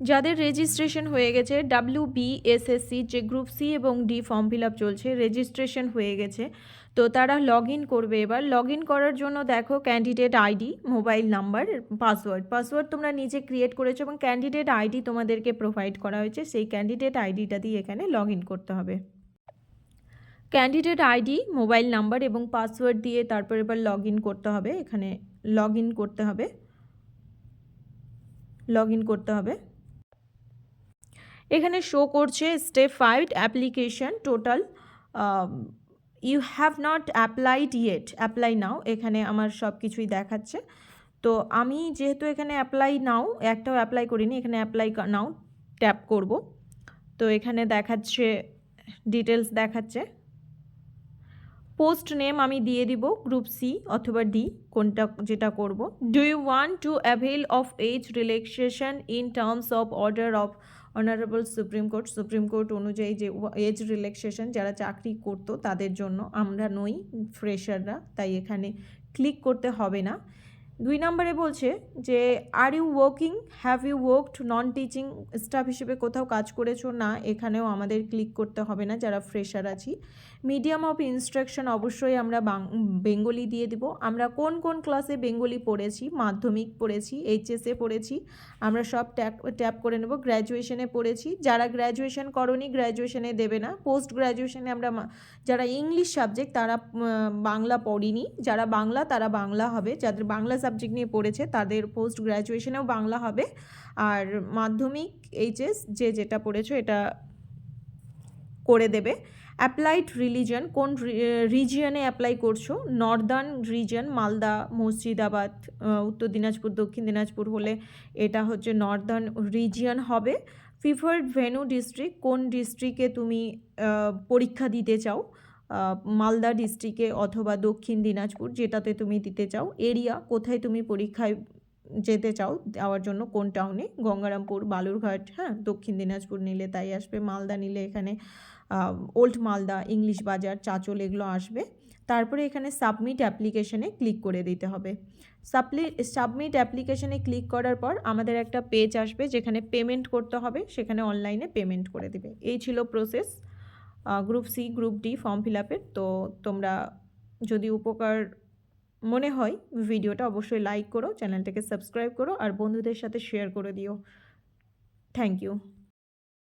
যাদের রেজিস্ট্রেশন হয়ে গেছে WBSSC যে গ্রুপ সি এবং ডি ফর্ম ফিল আপ চলছে, রেজিস্ট্রেশন হয়ে গেছে, তো তারা লগ ইন করবে। এবার লগ ইন করার জন্য দেখো candidate ID, mobile number, password তোমরা নিজে ক্রিয়েট করেছো এবং ক্যান্ডিডেট আইডি তোমাদেরকে প্রোভাইড করা হয়েছে, সেই ক্যান্ডিডেট আইডিটা দিয়ে এখানে লগ ইন করতে হবে। ক্যান্ডিডেট আইডি, মোবাইল নাম্বার এবং পাসওয়ার্ড দিয়ে তারপর এবার লগ ইন করতে হবে। এখানে লগ ইন করতে হবে, লগ ইন করতে হবে। এখানে শো করছে step 5 application total, you have not applied yet, apply now, এখানে আমার সব কিছুই দেখাচ্ছে। তো আমি যেহেতু এখানে অ্যাপ্লাই নাও একটাও অ্যাপ্লাই করিনি, এখানে অ্যাপ্লাই নাও ট্যাপ করব। তো এখানে দেখাচ্ছে ডিটেলস দেখাচ্ছে। পোস্ট নেম আমি দিয়ে দিব গ্রুপ সি অথবা ডি, কোনটা যেটা করব। Do you want to avail of age relaxation in terms of order of honourable Supreme Court অনুযায়ী যে এজ রিল্যাক্সেশন যারা চাকরি করতো তাদের জন্য, আমরা নই ফ্রেশাররা, তাই এখানে ক্লিক করতে হবে না। 2 নম্বরে বলছে যে are you working, have you worked non teaching staff হিসেবে কোথাও কাজ করেছো না, এখানেও আমাদের ক্লিক করতে হবে না যারা ফ্রেশার আছি। মিডিয়াম অফ ইনস্ট্রাকশন অবশ্যই আমরা বেঙ্গলি দিয়ে দিব। আমরা কোন কোন ক্লাসে বেঙ্গলি পড়েছি, মাধ্যমিক পড়েছি, এইচএসে পড়েছি, আমরা সব ট্যাপ করে নেব। গ্র্যাজুয়েশনে পড়েছি, যারা গ্র্যাজুয়েশন করনি গ্র্যাজুয়েশনে দেবে না। পোস্ট গ্র্যাজুয়েশনে আমরা যারা ইংলিশ সাবজেক্ট তারা বাংলা পড়িনি, যারা বাংলা তারা বাংলা হবে, যাদের বাংলা সাবজেক্ট নিয়ে পড়েছে তাদের পোস্ট গ্র্যাজুয়েশনেও বাংলা হবে। আর মাধ্যমিক এইচএস যে যেটা পড়েছো এটা করে দেবে। অ্যাপ্লাইড রিলিজন, কোন রিজিয়নে অ্যাপ্লাই করছো, নর্দার্ন রিজন মালদা, মুর্শিদাবাদ, উত্তর দিনাজপুর, দক্ষিণ দিনাজপুর হলে এটা হচ্ছে নর্দার্ন রিজিয়ন হবে। প্রিফার্ড ভেন্যু ডিস্ট্রিক্ট, কোন ডিস্ট্রিক্টে তুমি পরীক্ষা দিতে চাও, মালদা ডিস্ট্রিক্টে অথবা দক্ষিণ দিনাজপুর যেটাতে তুমি দিতে চাও। এরিয়া, কোথায় তুমি পরীক্ষায় যেতে চাও যাওয়ার জন্য, কোন টাউনে, গঙ্গারামপুর, বালুরঘাট, হ্যাঁ দক্ষিণ দিনাজপুর নিলে তাই আসবে, মালদা নিলে এখানে ওল্ড মালদা, ইংলিশ বাজার, চাঁচল এগুলো আসবে। তারপরে এখানে সাবমিট অ্যাপ্লিকেশনে ক্লিক করে দিতে হবে। সাবমিট অ্যাপ্লিকেশনে ক্লিক করার পর আমাদের একটা পেজ আসবে যেখানে পেমেন্ট করতে হবে, সেখানে অনলাইনে পেমেন্ট করে দেবে। এই ছিল process group C group D form fill আপের। তো তোমরা যদি উপকার মনে হয় ভিডিওটা অবশ্যই লাইক করো, চ্যানেলটাকে সাবস্ক্রাইব করো আর বন্ধুদের সাথে শেয়ার করে দিও। Thank you.